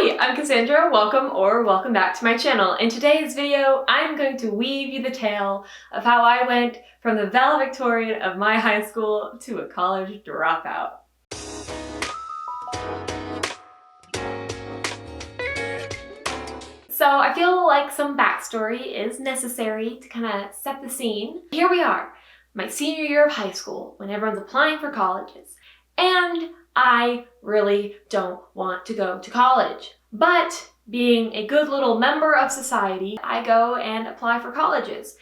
Hi, I'm Cassandra. Welcome back to my channel. In today's video, I'm going to weave you the tale of how I went from the valedictorian of my high school to a college dropout. So I feel like some backstory is necessary to kind of set the scene. Here we are, my senior year of high school, when everyone's applying for colleges, and I really don't want to go to college. But being a good little member of society, I go and apply for colleges.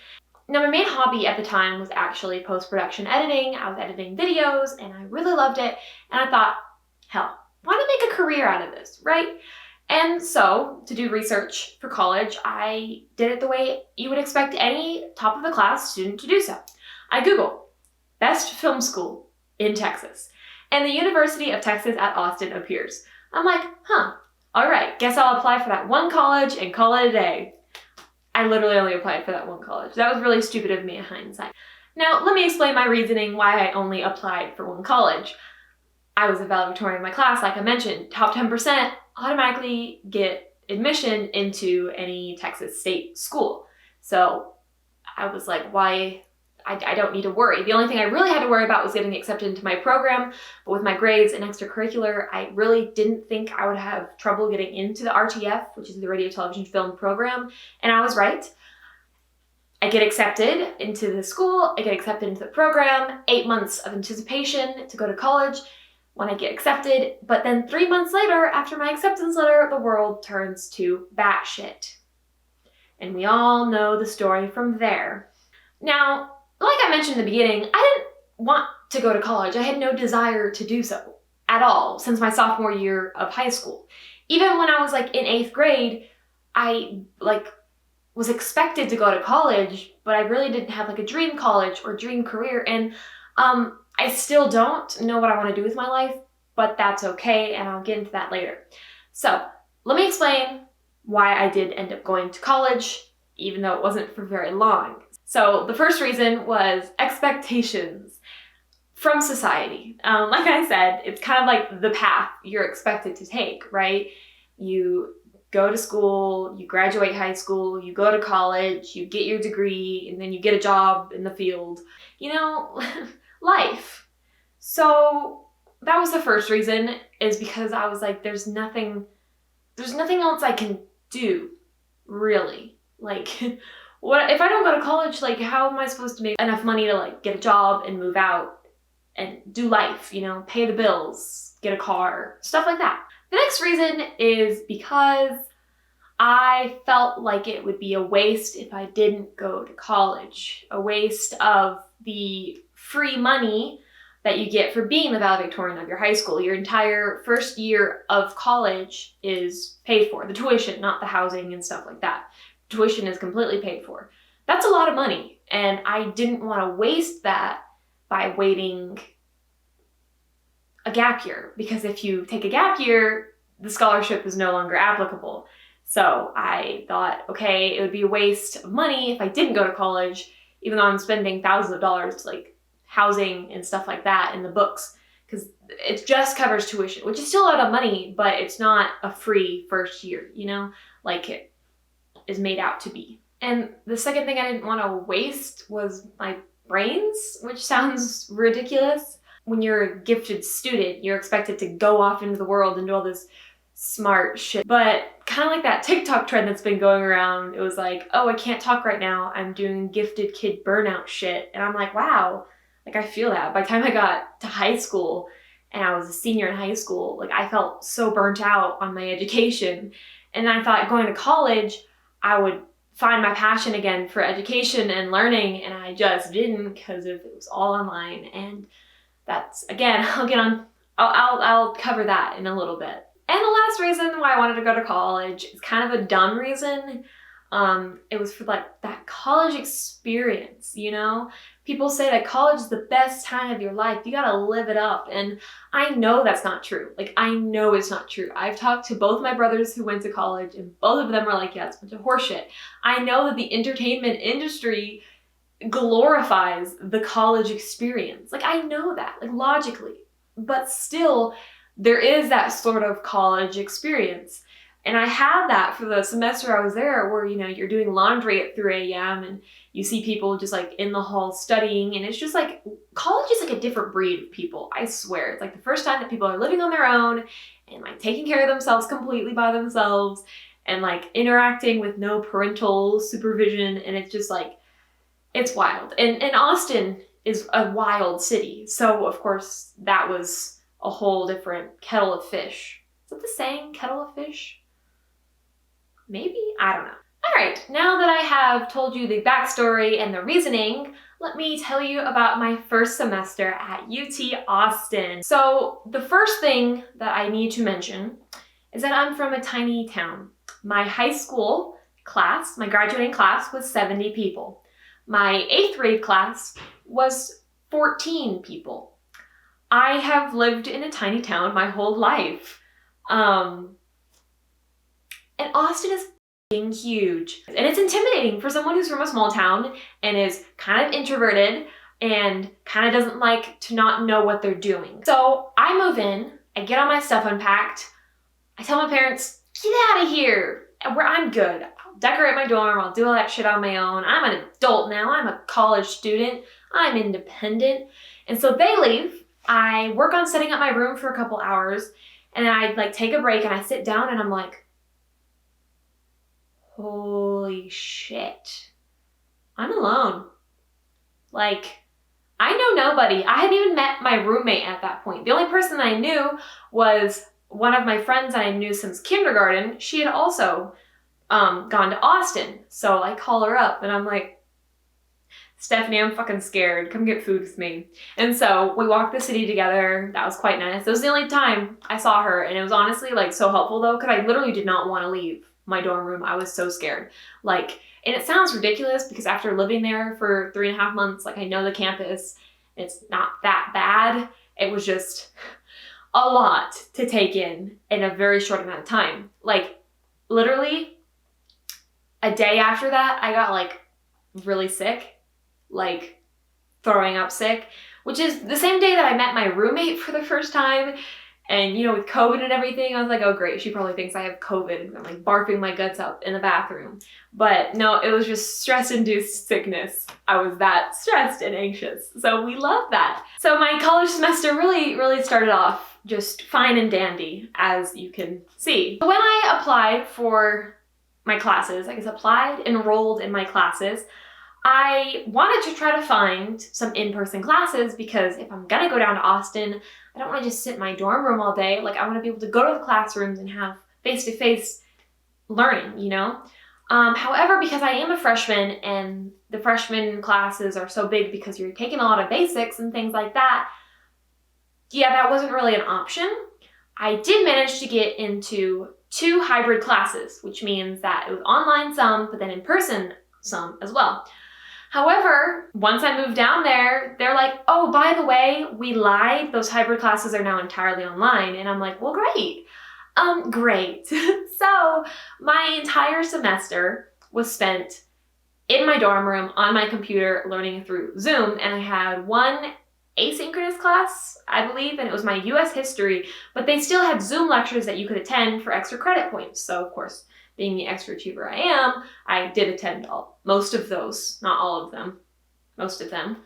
Now, my main hobby at the time was actually post-production editing. I was editing videos and I really loved it. And I thought, hell, why not make a career out of this, right? And so, to do research for college, I did it the way you would expect any top of the class student to do so. I Googled best film school in Texas, and the University of Texas at Austin appears. I'm like, all right, guess I'll apply for that one college and call it a day. I literally only applied for that one college. That was really stupid of me in hindsight. Now, let me explain my reasoning why I only applied for one college. I was a valedictorian in my class, like I mentioned. Top 10% automatically get admission into any Texas state school. So I was like, why? I don't need to worry. The only thing I really had to worry about was getting accepted into my program, but with my grades and extracurricular, I really didn't think I would have trouble getting into the RTF, which is the radio, television, film program, and I was right. I get accepted into the school, I get accepted into the program, 8 months of anticipation to go to college when I get accepted, but then 3 months later, after my acceptance letter, the world turns to batshit. And we all know the story from there. Now, like I mentioned in the beginning, I didn't want to go to college. I had no desire to do so at all since my sophomore year of high school. Even when I was like in 8th grade, I was expected to go to college, but I really didn't have like a dream college or dream career. And I still don't know what I want to do with my life, but that's okay, and I'll get into that later. So let me explain why I did end up going to college, even though it wasn't for very long. So the first reason was expectations from society. Like I said, it's kind of like the path you're expected to take, right? You go to school, you graduate high school, you go to college, you get your degree, and then you get a job in the field. You know, life. So that was the first reason, is because I was like, there's nothing else I can do, really. Like, what if I don't go to college? Like, how am I supposed to make enough money to like get a job and move out and do life, you know, pay the bills, get a car, stuff like that. The next reason is because I felt like it would be a waste if I didn't go to college. A waste of the free money that you get for being the valedictorian of your high school. Your entire first year of college is paid for. The tuition, not the housing and stuff like that. Tuition is completely paid for. That's a lot of money, and I didn't want to waste that by waiting a gap year, because if you take a gap year, the scholarship is no longer applicable. So I thought, okay, it would be a waste of money if I didn't go to college, even though I'm spending thousands of dollars to like housing and stuff like that in the books, because it just covers tuition, which is still a lot of money, but it's not a free first year, you know, like it is made out to be. And the second thing I didn't want to waste was my brains, which sounds ridiculous. When you're a gifted student, you're expected to go off into the world and do all this smart shit. But kind of like that TikTok trend that's been going around, it was like, oh, I can't talk right now, I'm doing gifted kid burnout shit. And I'm like, wow, like I feel that. By the time I got to high school and I was a senior in high school, like I felt so burnt out on my education. And I thought going to college, I would find my passion again for education and learning, and I just didn't, because it was all online. And that's, again, I'll cover that in a little bit. And the last reason why I wanted to go to college is kind of a dumb reason. It was for like that college experience, you know? People say that college is the best time of your life. You gotta live it up. And I know that's not true. Like, I know it's not true. I've talked to both my brothers who went to college, and both of them are like, yeah, it's a bunch of horseshit. I know that the entertainment industry glorifies the college experience. Like, I know that, like, logically. But still, there is that sort of college experience. And I had that for the semester I was there where, you know, you're doing laundry at 3 a.m. and you see people just like in the hall studying, and it's just like, college is like a different breed of people, I swear. It's like the first time that people are living on their own and like taking care of themselves completely by themselves and like interacting with no parental supervision, and it's just like, it's wild. And Austin is a wild city, so of course that was a whole different kettle of fish. Is that the saying, kettle of fish? Maybe? I don't know. Alright, now that I have told you the backstory and the reasoning, let me tell you about my first semester at UT Austin. So the first thing that I need to mention is that I'm from a tiny town. My high school class, my graduating class, was 70 people. My 8th grade class was 14 people. I have lived in a tiny town my whole life. And Austin is f***ing huge. And it's intimidating for someone who's from a small town and is kind of introverted and kind of doesn't like to not know what they're doing. So I move in, I get all my stuff unpacked, I tell my parents, get out of here, where I'm good. I'll decorate my dorm, I'll do all that shit on my own. I'm an adult now, I'm a college student, I'm independent. And so they leave, I work on setting up my room for a couple hours, and then I like take a break and I sit down and I'm like, holy shit, I'm alone. Like, I know nobody. I hadn't even met my roommate at that point. The only person I knew was one of my friends that I knew since kindergarten. She had also gone to Austin. So I call her up and I'm like, Stephanie, I'm fucking scared. Come get food with me. And so we walked the city together. That was quite nice. It was the only time I saw her. And it was honestly like so helpful though, because I literally did not want to leave my dorm room. I was so scared. Like, and it sounds ridiculous because after living there for 3.5 months, like I know the campus, it's not that bad. It was just a lot to take in a very short amount of time. Like literally a day after that, I got like really sick, like throwing up sick, which is the same day that I met my roommate for the first time. And, you know, with COVID and everything, I was like, oh, great. She probably thinks I have COVID. I'm like barfing my guts up in the bathroom. But no, it was just stress-induced sickness. I was that stressed and anxious. So we love that. So my college semester really started off just fine and dandy, as you can see. When I applied for my classes, enrolled in my classes, I wanted to try to find some in-person classes because if I'm gonna go down to Austin, I don't want to just sit in my dorm room all day. Like, I want to be able to go to the classrooms and have face-to-face learning, you know? However, because I am a freshman and the freshman classes are so big because you're taking a lot of basics and things like that, yeah, that wasn't really an option. I did manage to get into 2 hybrid classes, which means that it was online some, but then in person some as well. However, once I moved down there, they're like, oh, by the way, we lied. Those hybrid classes are now entirely online. And I'm like, well, great. Great. So my entire semester was spent in my dorm room on my computer learning through Zoom. And I had one asynchronous class, I believe, and it was my US history, but they still had Zoom lectures that you could attend for extra credit points. So of course, being the extra achiever I am, I did attend most of those, not all of them, most of them.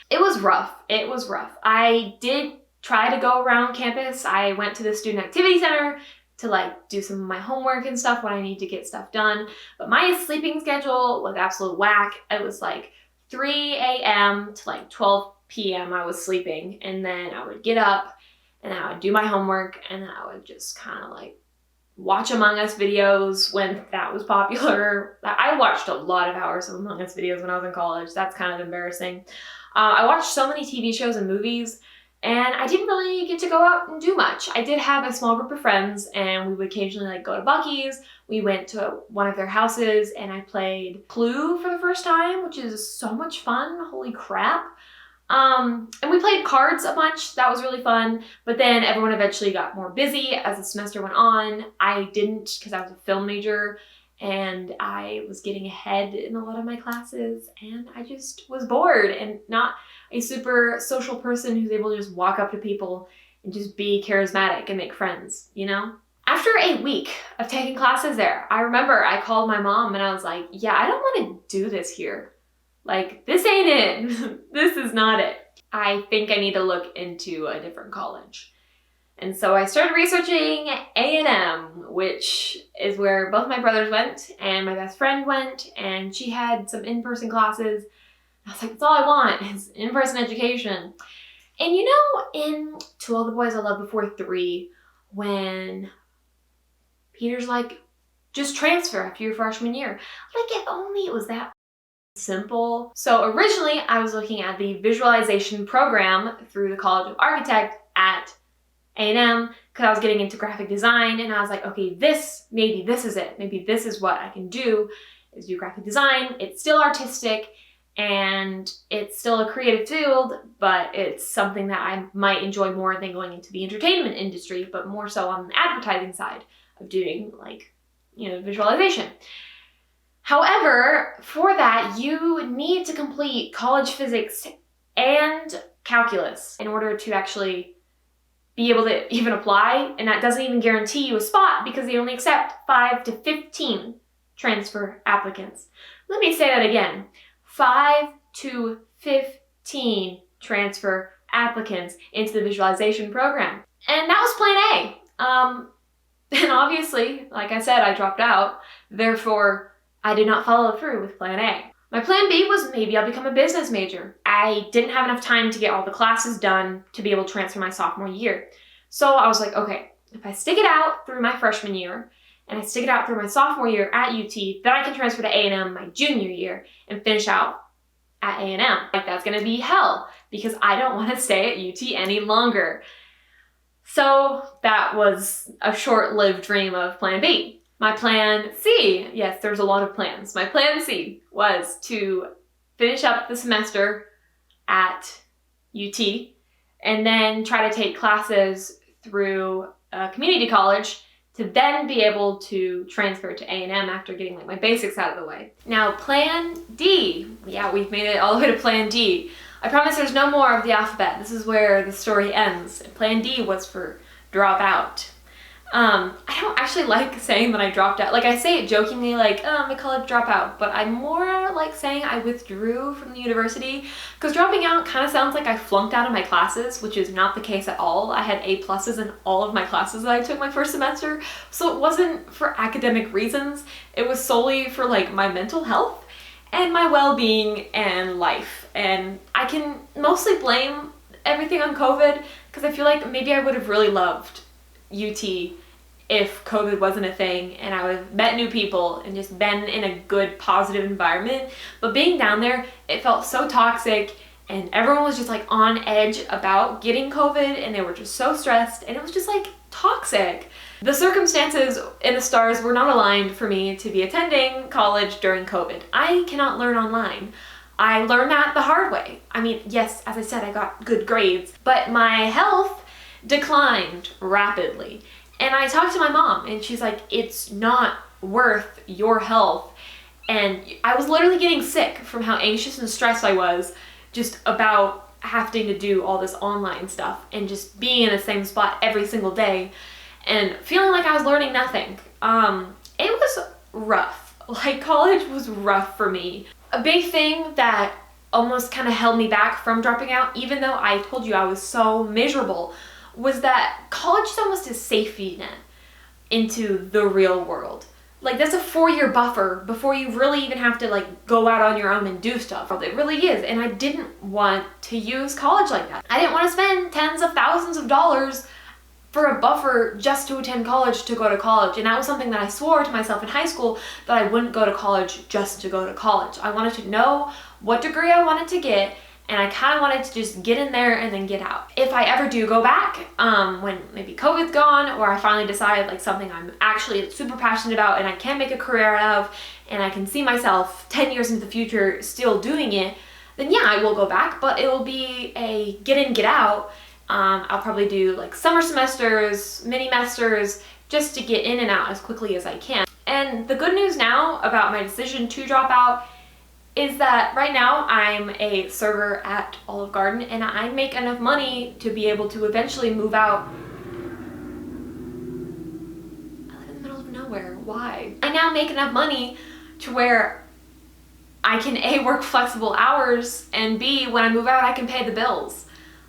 It was rough. It was rough. I did try to go around campus. I went to the student activity center to like do some of my homework and stuff when I need to get stuff done. But my sleeping schedule was absolute whack. It was like 3 a.m. to like 12 p.m. I was sleeping, and then I would get up and I would do my homework, and then I would just kind of like watch Among Us videos when that was popular. I watched a lot of hours of Among Us videos when I was in college. That's kind of embarrassing. I watched so many TV shows and movies, and I didn't really get to go out and do much. I did have a small group of friends, and we would occasionally like go to Buc-ee's. We went to one of their houses, and I played Clue for the first time, which is so much fun. Holy crap. And we played cards a bunch. That was really fun. But then everyone eventually got more busy as the semester went on. I didn't, because I was a film major and I was getting ahead in a lot of my classes, and I just was bored and not a super social person who's able to just walk up to people and just be charismatic and make friends, you know? After a week of taking classes there, I remember I called my mom and I was like, yeah, I don't want to do this here. Like, this ain't it. This is not it. I think I need to look into a different college. And so I started researching A&M, which is where both my brothers went and my best friend went, and she had some in-person classes. I was like, that's all I want is in-person education. And you know, in To All the Boys I Loved Before 3, when Peter's like, just transfer after your freshman year. Like, if only it was that simple. So originally I was looking at the visualization program through the College of Architect at A&M because I was getting into graphic design, and I was like, okay, maybe this is it. Maybe this is what I can do, is do graphic design. It's still artistic and it's still a creative field, but it's something that I might enjoy more than going into the entertainment industry, but more so on the advertising side of doing, like, you know, visualization. However, for that, you need to complete college physics and calculus in order to actually be able to even apply, and that doesn't even guarantee you a spot because they only accept 5 to 15 transfer applicants. Let me say that again. 5 to 15 transfer applicants into the visualization program. And that was plan A. And obviously, like I said, I dropped out. Therefore, I did not follow through with plan A. My plan B was maybe I'll become a business major. I didn't have enough time to get all the classes done to be able to transfer my sophomore year. So I was like, okay, if I stick it out through my freshman year and I stick it out through my sophomore year at UT, then I can transfer to A&M my junior year and finish out at A&M. Like, that's gonna be hell because I don't want to stay at UT any longer. So that was a short-lived dream of plan B. My plan C, yes, there's a lot of plans. My plan C was to finish up the semester at UT and then try to take classes through a community college to then be able to transfer to A&M after getting like my basics out of the way. Now, plan D, yeah, we've made it all the way to plan D. I promise there's no more of the alphabet. This is where the story ends. Plan D was for drop out. I don't actually like saying that I dropped out. Like, I say it jokingly, like, oh, I'm a college dropout, but I'm more like saying I withdrew from the university, because dropping out kind of sounds like I flunked out of my classes, which is not the case at all. I had A pluses in all of my classes that I took my first semester, so it wasn't for academic reasons. It was solely for like my mental health and my well-being and life. And I can mostly blame everything on COVID, because I feel like maybe I would have really loved UT if COVID wasn't a thing and I would have met new people and just been in a good, positive environment. But being down there, it felt so toxic and everyone was just like on edge about getting COVID and they were just so stressed and it was just like toxic. The circumstances and the stars were not aligned for me to be attending college during COVID. I cannot learn online. I learned that the hard way. I mean, yes, as I said, I got good grades, but my health declined rapidly. And I talked to my mom and she's like, it's not worth your health. And I was literally getting sick from how anxious and stressed I was just about having to do all this online stuff and just being in the same spot every single day and feeling like I was learning nothing. It was rough. Like, college was rough for me. A big thing that almost kind of held me back from dropping out, even though I told you I was so miserable, was that college is almost a safety net into the real world. Like, that's a 4-year buffer before you really even have to like go out on your own and do stuff. It really is. And I didn't want to use college like that. I didn't want to spend tens of thousands of dollars for a buffer just to attend college to go to college. And that was something that I swore to myself in high school, that I wouldn't go to college just to go to college. I wanted to know what degree I wanted to get, and I kind of wanted to just get in there and then get out. If I ever do go back, when maybe COVID's gone, or I finally decide like something I'm actually super passionate about and I can make a career out of, and I can see myself 10 years into the future still doing it, then yeah, I will go back, but it will be a get in, get out. I'll probably do like summer semesters, mini-mesters, just to get in and out as quickly as I can. And the good news now about my decision to drop out is that right now I'm a server at Olive Garden and I make enough money to be able to eventually move out nowhere. Why? I now make enough money to where I can A, work flexible hours, and B, when I move out, I can pay the bills.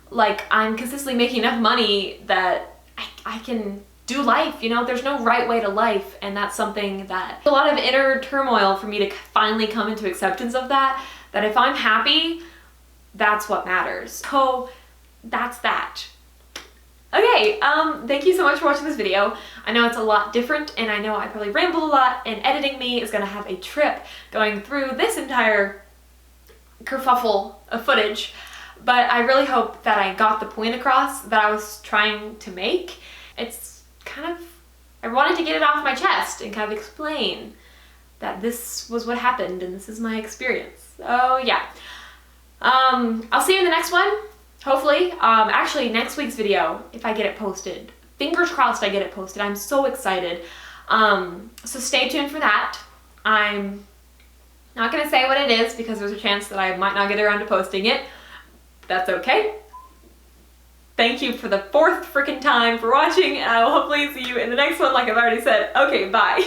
Like, I'm consistently making enough money that I can do life, you know? There's no right way to life, and that's something that a lot of inner turmoil for me to finally come into acceptance of that if I'm happy, that's what matters. So that's that. Okay, thank you so much for watching this video. I know it's a lot different, and I know I probably rambled a lot, and editing me is gonna have a trip going through this entire kerfuffle of footage, but I really hope that I got the point across that I was trying to make. It's kind of, I wanted to get it off my chest and kind of explain that this was what happened and this is my experience. So yeah, I'll see you in the next one. Hopefully, actually next week's video, if I get it posted, fingers crossed I get it posted. I'm so excited. So stay tuned for that. I'm not gonna say what it is because there's a chance that I might not get around to posting it. That's okay. Thank you for the 4th freaking time for watching, and I will hopefully see you in the next one like I've already said. Okay, bye.